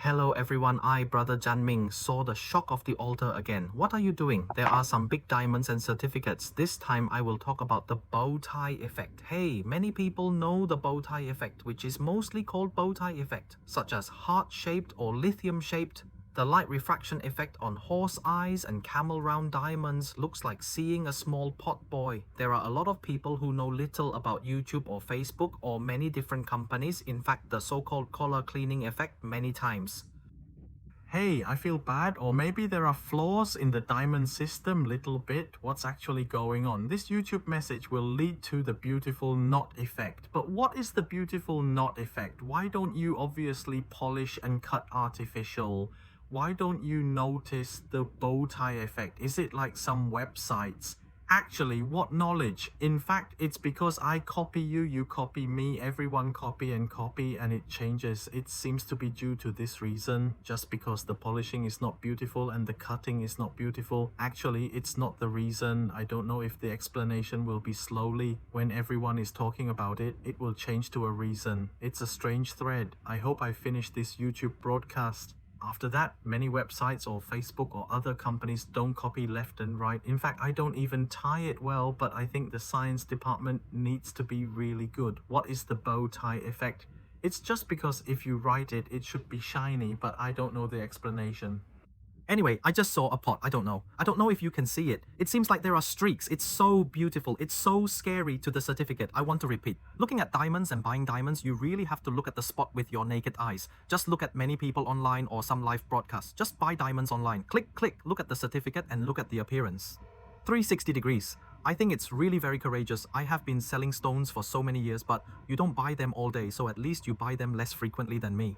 Hello everyone, I, Brother Janming, saw the shock of the altar again. What are you doing? There are some big diamonds and certificates. This time I will talk about the bow tie effect. Hey, many people know the bow tie effect, which is mostly called bow tie effect, such as heart-shaped or lithium-shaped. The light refraction effect on horse eyes and camel round diamonds looks like seeing a small pot boy. There are a lot of people who know little about YouTube or Facebook or many different companies, in fact the so-called collar cleaning effect many times. Hey, I feel bad, or maybe there are flaws in the diamond system little bit. What's actually going on? This YouTube message will lead to the beautiful knot effect. But what is the beautiful knot effect? Why don't you obviously polish and cut artificial? Why don't you notice the bow tie effect? Is it like some websites? Actually, what knowledge? In fact, it's because I copy you, you copy me, everyone copy and it changes. It seems to be due to this reason, just because the polishing is not beautiful and the cutting is not beautiful. Actually, it's not the reason. I don't know if the explanation will be slowly. When everyone is talking about it, it will change to a reason. It's a strange thread. I hope I finish this YouTube broadcast. After that, many websites or Facebook or other companies don't copy left and right. In fact, I don't even tie it well, but I think the science department needs to be really good. What is the bow tie effect? It's just because if you write it, it should be shiny, but I don't know the explanation. Anyway, I just saw a pot. I don't know if you can see it. It seems like there are streaks. It's so beautiful. It's so scary to the certificate. I want to repeat. Looking at diamonds and buying diamonds, you really have to look at the spot with your naked eyes. Just look at many people online or some live broadcasts. Just buy diamonds online. Click, click, look at the certificate and look at the appearance. 360 degrees. I think it's really very courageous. I have been selling stones for so many years, but you don't buy them all day, so at least you buy them less frequently than me.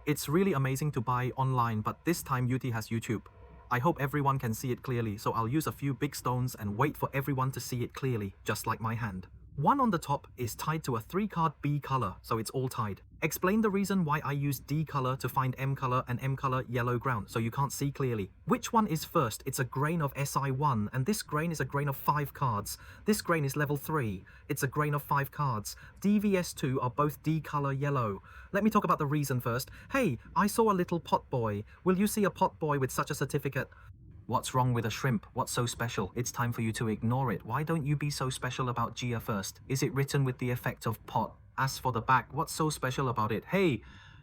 It's really amazing to buy online, but this time UT has YouTube. I hope everyone can see it clearly, so I'll use a few big stones and wait for everyone to see it clearly, just like my hand. One on the top is tied to a 3-card B color, so it's all tied. Explain the reason why I use D color to find M color and M color yellow ground, so you can't see clearly. Which one is first? It's a grain of SI1, and this grain is a grain of 5 cards. This grain is level 3. It's a grain of 5 cards. DVS2 are both D color yellow. Let me talk about the reason first. Hey, I saw a little pot boy. Will you see a pot boy with such a certificate? What's wrong with a shrimp? What's so special? It's time for you to ignore it. Why don't you be so special about GIA first? Is it written with the effect of pot? As for the back, what's so special about it? Hey,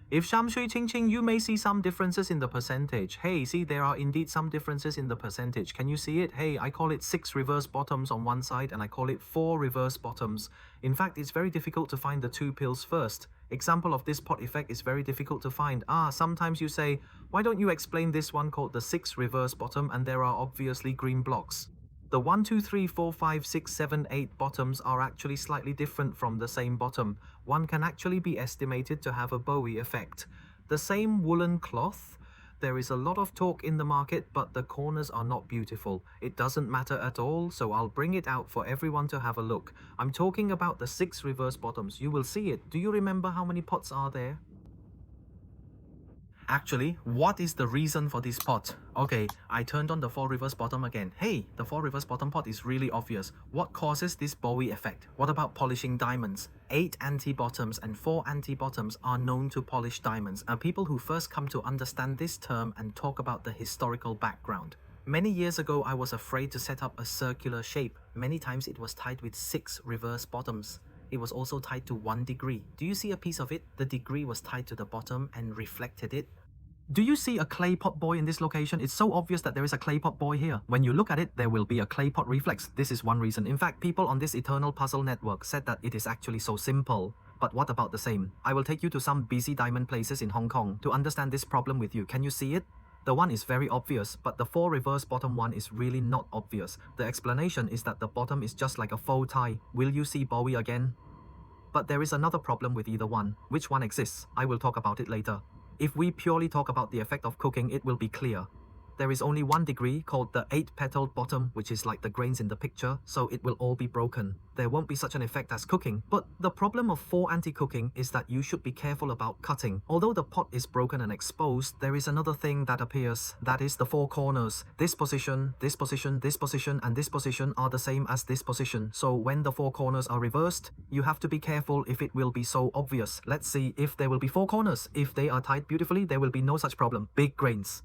if Sham Shui Ching Ching, you may see some differences in the percentage. Hey, see, there are indeed some differences in the percentage. Can you see it? Hey, I call it 6 reverse bottoms on one side and I call it 4 reverse bottoms. In fact, it's very difficult to find the 2 pills first. Example of this pot effect is very difficult to find. Sometimes you say, why don't you explain this one called the 6 reverse bottom, and there are obviously green blocks. The 1, 2, 3, 4, 5, 6, 7, 8 bottoms are actually slightly different from the same bottom. One can actually be estimated to have a Bowie effect. The same woolen cloth. There is a lot of talk in the market, but the corners are not beautiful. It doesn't matter at all, so I'll bring it out for everyone to have a look. I'm talking about the 6 reverse bottoms. You will see it. Do you remember how many pots are there? Actually, what is the reason for this pot? Okay, I turned on the 4 reverse bottom again. Hey, the 4 reverse bottom pot is really obvious. What causes this Bowie effect? What about polishing diamonds? 8 anti-bottoms and 4 anti-bottoms are known to polish diamonds, and people who first come to understand this term and talk about the historical background. Many years ago, I was afraid to set up a circular shape. Many times it was tied with 6 reverse bottoms. It was also tied to 1 degree. Do you see a piece of it? The degree was tied to the bottom and reflected it. Do you see a clay pot boy in this location? It's so obvious that there is a clay pot boy here. When you look at it, there will be a clay pot reflex. This is one reason. In fact, people on this eternal puzzle network said that it is actually so simple. But what about the same? I will take you to some busy diamond places in Hong Kong to understand this problem with you. Can you see it? The one is very obvious, but the 4 reverse bottom one is really not obvious. The explanation is that the bottom is just like a faux tie. Will you see Bowie again? But there is another problem with either one. Which one exists? I will talk about it later. If we purely talk about the effect of cooking, it will be clear. there is only one degree called the 8-petaled bottom, which is like the grains in the picture, so it will all be broken. There won't be such an effect as cooking, but the problem of 4 anti-cooking is that you should be careful about cutting. Although the pot is broken and exposed, there is another thing that appears, that is the 4 corners. This position, this position, this position, and this position are the same as this position. So when the 4 corners are reversed, you have to be careful if it will be so obvious. Let's see if there will be 4 corners. If they are tied beautifully, there will be no such problem. Big grains.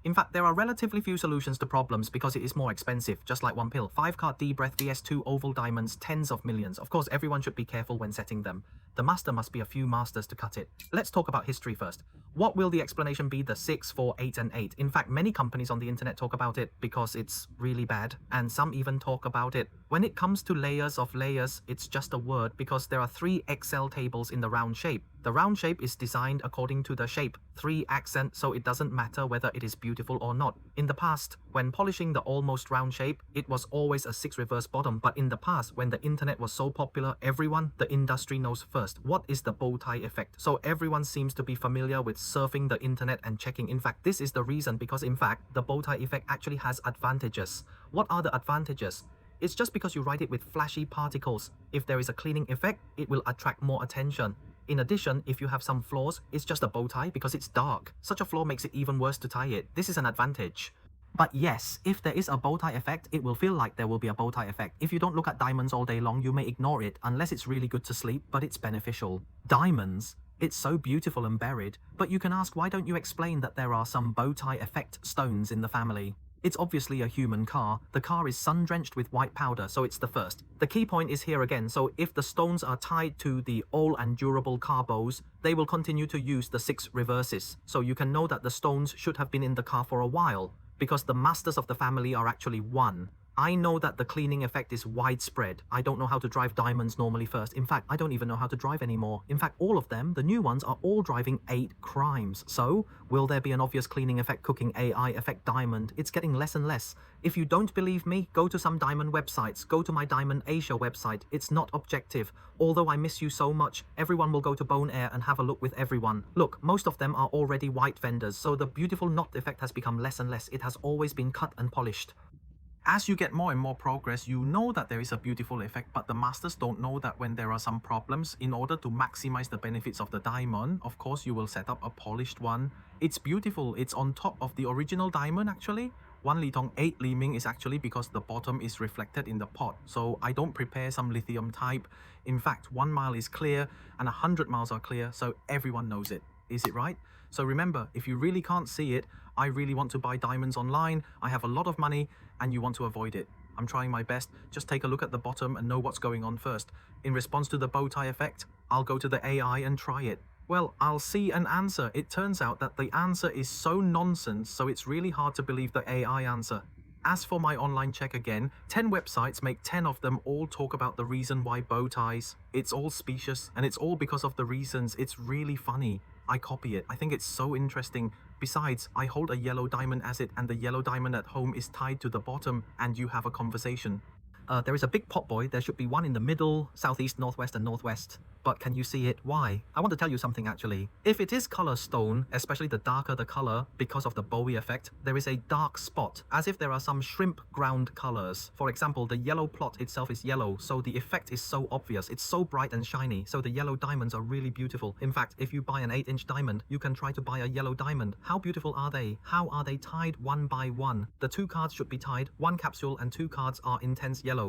In fact, there are relatively few solutions to problems because it is more expensive, just like one pill. 5-card D-Breath VS2 oval diamonds, tens of millions. Of course, everyone should be careful when setting them. The master must be a few masters to cut it. Let's talk about history first. What will the explanation be? The 6, 4, 8, and 8. In fact, many companies on the internet talk about it because it's really bad, and some even talk about it. When it comes to layers of layers, it's just a word because there are 3 Excel tables in the round shape. The round shape is designed according to the shape, 3 accent, so it doesn't matter whether it is beautiful or not. In the past, when polishing the almost round shape, it was always a 6 reverse bottom, but in the past, when the internet was so popular, everyone, the industry knows first, what is the bow tie effect? So everyone seems to be familiar with surfing the internet and checking. In fact, this is the reason because in fact, the bow tie effect actually has advantages. What are the advantages? It's just because you write it with flashy particles. If there is a cleaning effect, it will attract more attention. In addition, if you have some flaws, it's just a bow tie because it's dark. Such a flaw makes it even worse to tie it. This is an advantage. But yes, if there is a bow tie effect, it will feel like there will be a bow tie effect. If you don't look at diamonds all day long, you may ignore it unless it's really good to sleep, but it's beneficial. Diamonds, it's so beautiful and buried, but you can ask, why don't you explain that there are some bow tie effect stones in the family? It's obviously a human car. The car is sun-drenched with white powder, so it's the first. The key point is here again, so if the stones are tied to the all and durable car bows, they will continue to use the 6 reverses. So you can know that the stones should have been in the car for a while, because the masters of the family are actually 1. I know that the cleaning effect is widespread. I don't know how to drive diamonds normally first. In fact, I don't even know how to drive anymore. In fact, all of them, the new ones, are all driving 8 crimes. So, will there be an obvious cleaning effect cooking AI effect diamond? It's getting less and less. If you don't believe me, go to some diamond websites. Go to my DiamondAsia website. It's not objective. Although I miss you so much, everyone will go to Bone Air and have a look with everyone. Look, most of them are already white vendors, so the beautiful knot effect has become less and less. It has always been cut and polished. As you get more and more progress, you know that there is a beautiful effect, but the masters don't know that when there are some problems, in order to maximize the benefits of the diamond, of course you will set up a polished one. It's beautiful. It's on top of the original diamond actually. 1 Li Tong 8 Li Ming is actually because the bottom is reflected in the pot. So I don't prepare some lithium type. In fact, 1 mile is clear and 100 miles are clear, so everyone knows it. Is it right? So remember, if you really can't see it, I really want to buy diamonds online, I have a lot of money, and you want to avoid it. I'm trying my best. Just take a look at the bottom and know what's going on first. In response to the bow tie effect, I'll go to the AI and try it. Well, I'll see an answer. It turns out that the answer is so nonsense, so it's really hard to believe the AI answer. As for my online check again, 10 websites make 10 of them all talk about the reason why bow ties. It's all specious, and it's all because of the reasons. It's really funny. I copy it. I think it's so interesting. Besides, I hold a yellow diamond as it, and the yellow diamond at home is tied to the bottom, and you have a conversation. There is a big pot boy. There should be one in the middle, southeast, northwest, and northwest. But can you see it? Why? I want to tell you something actually. If it is color stone, especially the darker the color, because of the Bowie effect, there is a dark spot, as if there are some shrimp ground colors. For example, the yellow plot itself is yellow, so the effect is so obvious. It's so bright and shiny, so the yellow diamonds are really beautiful. In fact, if you buy an 8-inch diamond, you can try to buy a yellow diamond. How beautiful are they? How are they tied one by one? The 2 cards should be tied, 1 capsule and 2 cards are intense yellow.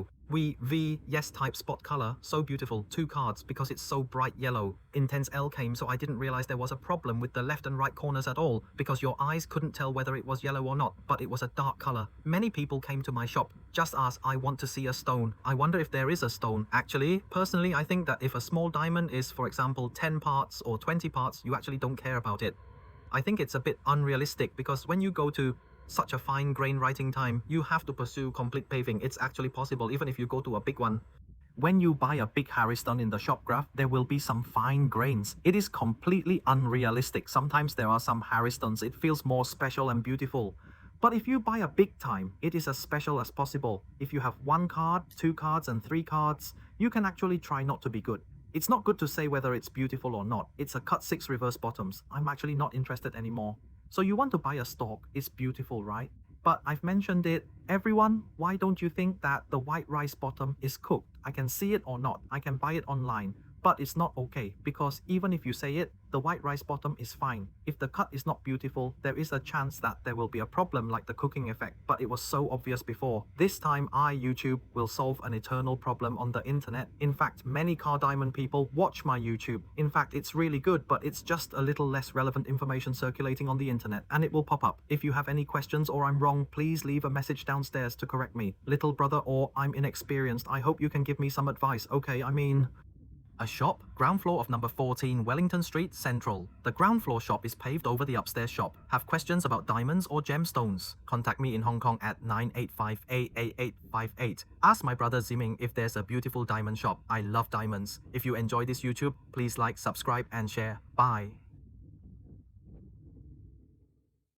Yes type spot color, so beautiful, 2 cards because it's so bright yellow. Intense L came, so I didn't realize there was a problem with the left and right corners at all, because your eyes couldn't tell whether it was yellow or not, but it was a dark color. Many people came to my shop, just asked, I want to see a stone. I wonder if there is a stone. Actually, personally, I think that if a small diamond is, for example, 10 parts or 20 parts, you actually don't care about it. I think it's a bit unrealistic, because when you go to such a fine grain writing time, you have to pursue complete paving. It's actually possible, even if you go to a big one. When you buy a big Harrystone in the shop graph, there will be some fine grains. It is completely unrealistic. Sometimes there are some Harrystones, it feels more special and beautiful. But if you buy a big time, it is as special as possible. If you have 1 card, 2 cards, and 3 cards, you can actually try not to be good. It's not good to say whether it's beautiful or not. It's a cut 6 reverse bottoms. I'm actually not interested anymore. So you want to buy a stock, it's beautiful, right? But I've mentioned it. Everyone, why don't you think that the white rice bottom is cooked? I can see it or not. I can buy it online. But it's not okay, because even if you say it, the white rice bottom is fine. If the cut is not beautiful, there is a chance that there will be a problem like the cooking effect, but it was so obvious before. This time YouTube will solve an eternal problem on the internet. In fact, many car diamond people watch my YouTube. In fact, it's really good, but it's just a little less relevant information circulating on the internet, and it will pop up. If you have any questions or I'm wrong, please leave a message downstairs to correct me. Little brother, or I'm inexperienced. I hope you can give me some advice. Okay, a shop, ground floor of number 14 Wellington Street, Central. The ground floor shop is paved over the upstairs shop. Have questions about diamonds or gemstones? Contact me in Hong Kong at 985-88858. Ask my brother Ziming if there's a beautiful diamond shop. I love diamonds. If you enjoy this YouTube, please like, subscribe and share. Bye.